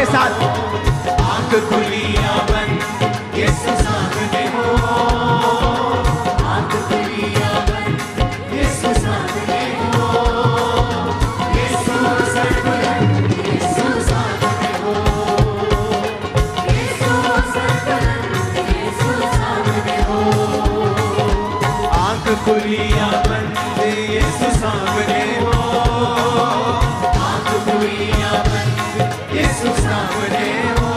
के साथ। आंख खुली या बंद यीशु सामने हो, आंख खुली या बंद यीशु सामने हो, यीशु सरबुलंद यीशु सामने हो, यीशु सरबुलंद यीशु सामने हो। आंख खुली या बंद यीशु सामने हो, आंख खुली या बंद यीशु सामने हो,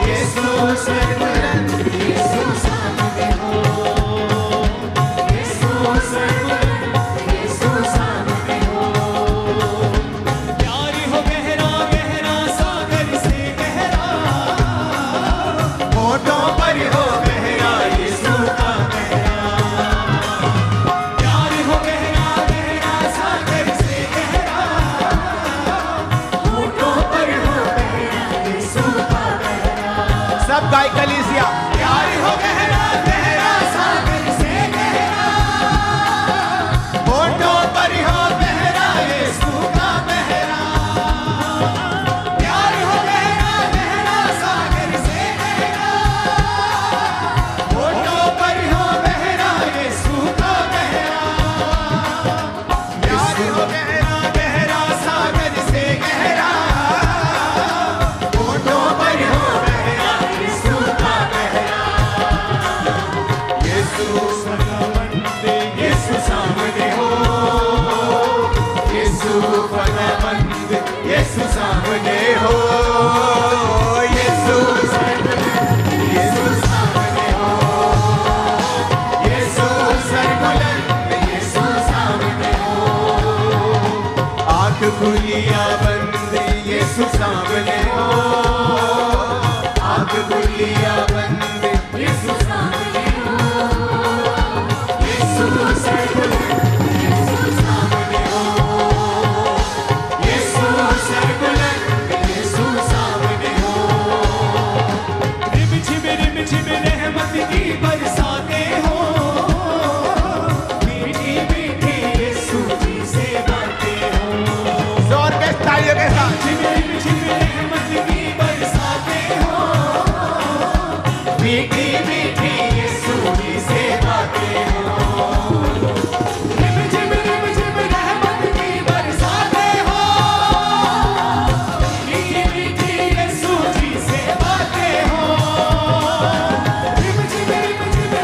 यीशु सरबुलंद यीशु सामने हो, यीशु सरबुलंद यीशु सामने हो। प्यार हो गहरा गहरा सागर से गहरा, होठों पर हो गहरा यीशु का गहरा। प्यार हो गहरा गहरा सागर से गहरा, होठों पर हो गहरा यीशु का गहरा। सब गाय कलीसिया। प्यार हो गहरा गहरा सागर से गहरा, होठों पर हो गहरा यीशु का गहरा। प्यार हो गहरा गहरा सागर से गहरा, होठों पर हो गहरा यीशु का गहरा। प्यार हो गहरा गहरा सागर से गहरा, होठों पर हो गहरा यीशु का गहरा। यीशु फनामंद यीशु सामने हो, यीशु फनामंद यीशु सामने हो, यीशु सरबुलंद यीशु सामने हो, यीशु सरबुलंद यीशु सामने हो। आंख खुली या बंद यीशु सामने हो, आंख खुली या बंद यीशु सामने हो, यीशु सरबुलंद यीशु सामने हो, यीशु सरबुलंद यीशु सामने हो। रिम झिम रहमत की बरसातें हो, मीठी मीठी यीशु जी से बातें हो। जोर के तालियों के साथ। रिम झिम रहमत की बरसातें हो, मीठी मीठी यीशु जी से बातें हो। रिम झिम रहमत की बरसातें हो, मीठी मीठी यीशु जी से बातें हो। रिम झिम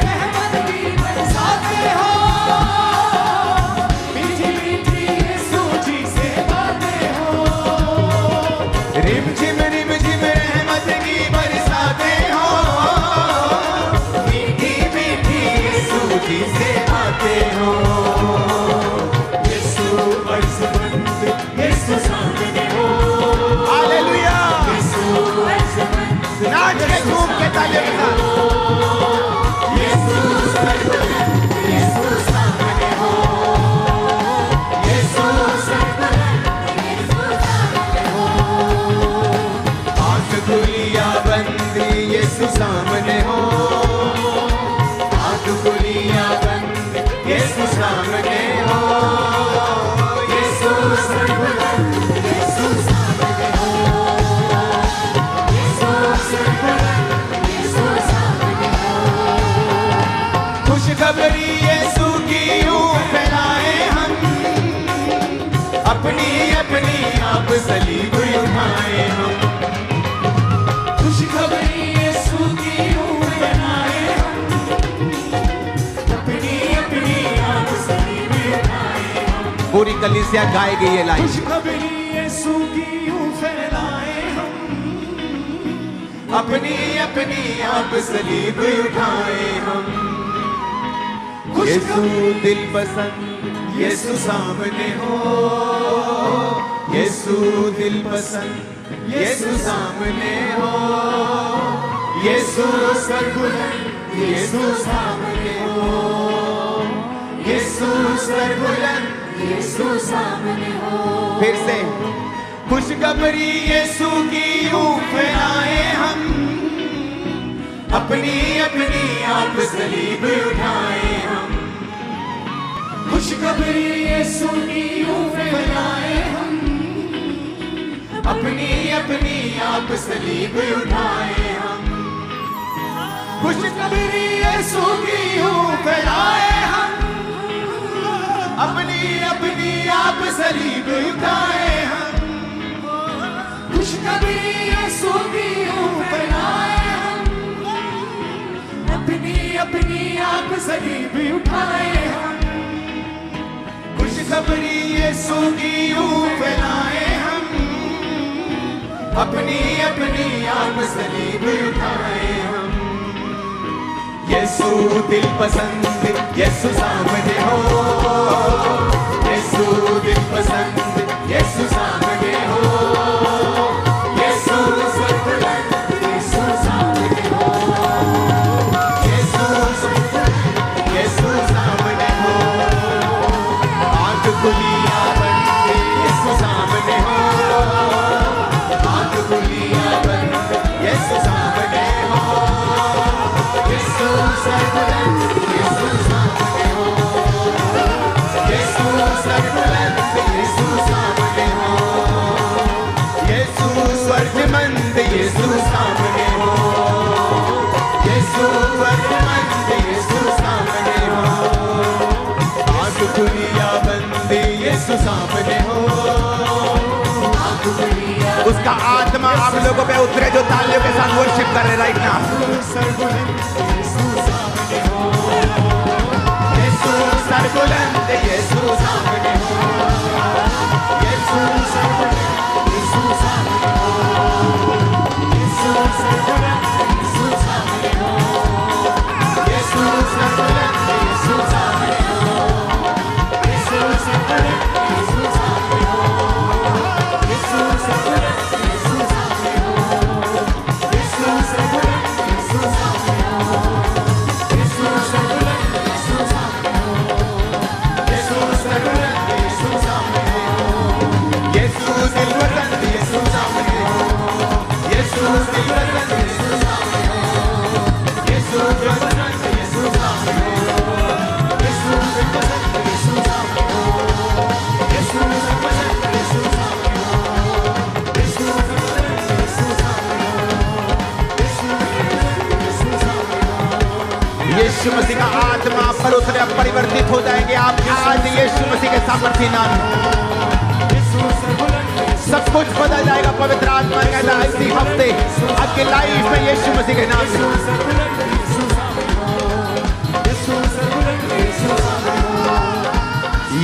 रहमत की बरसातें हो, मीठी मीठी यीशु जी से बातें हो। रिम झिम रहमत की बरसातें हो, मीठी मीठी यीशु जी से बातें हो। यीशु अर्ज़मंद यीशु सामने हो, हालेलुया। यीशु अर्ज़मंद नाच के झूम के तालियों के साथ। यीशु सरबुलंद यीशु सामने हो, यीशु सरबुलंद यीशु सामने हो। आंख खुली या बंद यीशु सामने हो, आंख खुली या बंद यीशु सामने हो, यीशु सरबुलंद यीशु सामने हो, यीशु सरबुलंद यीशु सामने हो। खुशखबरी यीशु की यूं फैलाए हम, अपनी अपनी आप सलीब उठाए हम। खुशखबरी यीशु की यूं फैलाए हम, अपनी अपनी आप सलीब उठाए हम। पूरी कलीसिया गाएगी ये लाइन। खुशखबरी यीशु की यूं फैलाए हम, अपनी अपनी आप सलीब उठाए हम। यीशु दिल पसंद यीशु सामने हो, यीशु दिल पसंद यीशु सामने हो, यीशु सरबुलंद यीशु सामने हो, यीशु सरबुलंद यीशु सामने हो। फिर से खुशखबरी यीशु की यूं फैलाए हम, अपनी अपनी आप सलीब उठाए हम। खुशखबरी यीशु की यूं फैलाए हम, अपनी अपनी आप सलीब उठाए हम। खुशखबरी यीशु की यूं फैलाए हम, अपनी अपनी आप सलीब उठाए हम। खुशखबरी यीशु की यूं फैलाए हम, अपनी अपनी आप सलीब उठाए हम। खुशखबरी यीशु की यूं फैलाए हम, अपनी अपनी आप सलीब उठाए हम। यीशु दिल पसंद यीशु सामने हो, यीशु दिल पसंद यीशु सामने हो। यीशु सर्वबुलंद यीशु सामने हो, यीशु सर्वबुलंद यीशु सामने हो। आंख खुलिया बंद यीशु सामने हो, आंख खुलिया बंद यीशु सामने हो। यीशु सर्वबुलंद यीशु सामने हो, यीशु सर्वबुलंद यीशु सामने हो। यीशु स्वर्गमंद यीशु सामने हो, यीशु स्वर्गमंद यीशु सामने हो। आंख खुलिया बंद यीशु सामने हो, आंख खुलिया। उसका आत्मा आप लोगों पे उतरे जो तालियों के साथ वर्शिप कर रहे राइट नाउ। सर्वबुलंद यीशु सामने हो, यीशु सर्वबुलंद यीशु सामने हो, यीशु सर्वबुलंद यीशु सामने हो, यीशु सर्वबुलंद यीशु सामने हो, यीशु सर्वबुलंद यीशु सामने हो, यीशु सर्वबुलंद यीशु सामने हो, यीशु सर्वबुलंद यीशु सामने हो, यीशु सर्वबुलंद यीशु सामने हो, यीशु सर्वबुलंद यीशु सामने हो, यीशु सर्वबुलंद यीशु सामने हो। यीशु दिल पसंद यीशु सामने हो, यीशु दिल पसंद यीशु सामने हो, यीशु दिल पसंद यीशु सामने हो, यीशु दिल पसंद यीशु सामने हो, यीशु दिल पसंद यीशु सामने हो, यीशु दिल पसंद यीशु सामने हो, यीशु दिल पसंद यीशु सामने हो। यीशु मसीह का आत्मा आप पर उतरे, आप परिवर्तित हो जाएंगे। आप आज यीशु मसीह के सामर्थी नाम में सब कुछ बदल जाएगा। पवित्र आत्मा कहता है इसी हफ्ते आपकी लाइफ में यीशु मसीह के नाम में।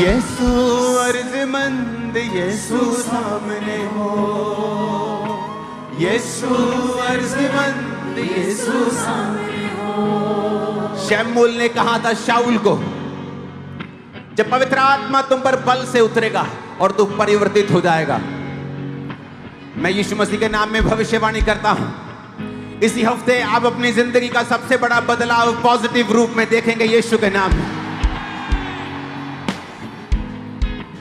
यीशु अर्जमंद यीशु सामने हो, यीशु अर्जमंद यीशु सामने हो। शमूएल ने कहा था शाऊल को, जब पवित्र आत्मा तुम पर बल से उतरेगा और तू परिवर्तित हो जाएगा। मैं यीशु मसीह के नाम में भविष्यवाणी करता हूं, इसी हफ्ते आप अपनी जिंदगी का सबसे बड़ा बदलाव पॉजिटिव रूप में देखेंगे यीशु के नाम में।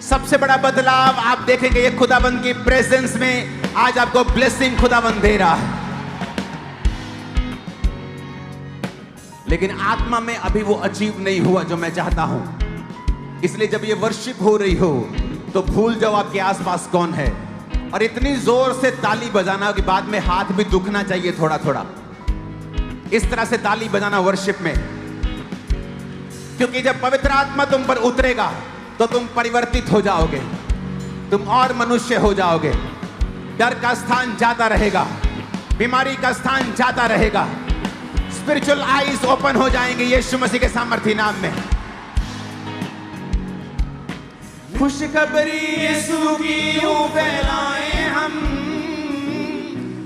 सबसे बड़ा बदलाव आप देखेंगे ये खुदाबंद की प्रेजेंस में। आज आपको ब्लेसिंग खुदाबंद दे रहा है, लेकिन आत्मा में अभी वो अचीव नहीं हुआ जो मैं चाहता हूं। इसलिए जब ये वर्शिप हो रही हो तो भूल जाओ आपके आसपास कौन है, और इतनी जोर से ताली बजाना कि बाद में हाथ भी दुखना चाहिए थोड़ा थोड़ा। इस तरह से ताली बजाना वर्शिप में, क्योंकि जब पवित्र आत्मा तुम पर उतरेगा तो तुम परिवर्तित हो जाओगे, तुम और मनुष्य हो जाओगे। डर का स्थान जाता रहेगा, बीमारी का स्थान जाता रहेगा, स्पिरिचुअल आईज ओपन हो जाएंगे यीशु मसीह के सामर्थी नाम में। खुशखबरी यीशु की यूं फैलाए हम,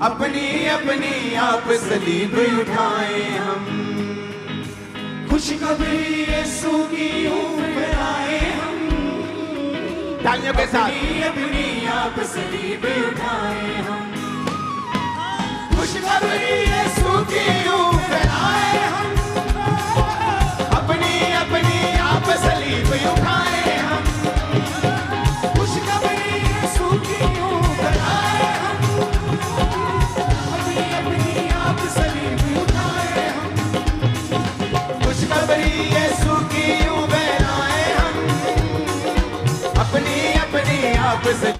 अपनी अपनी आप सलीब उठाए हम। खुशखबरी यीशु की यूं फैलाए हम, तालियों के साथ अपनी आप सलीब उठाए हम। खुशखबरी यीशु की यूं फैलाए हम, अपनी अपनी आप सलीब उठाए हम। खुशखबरी यीशु की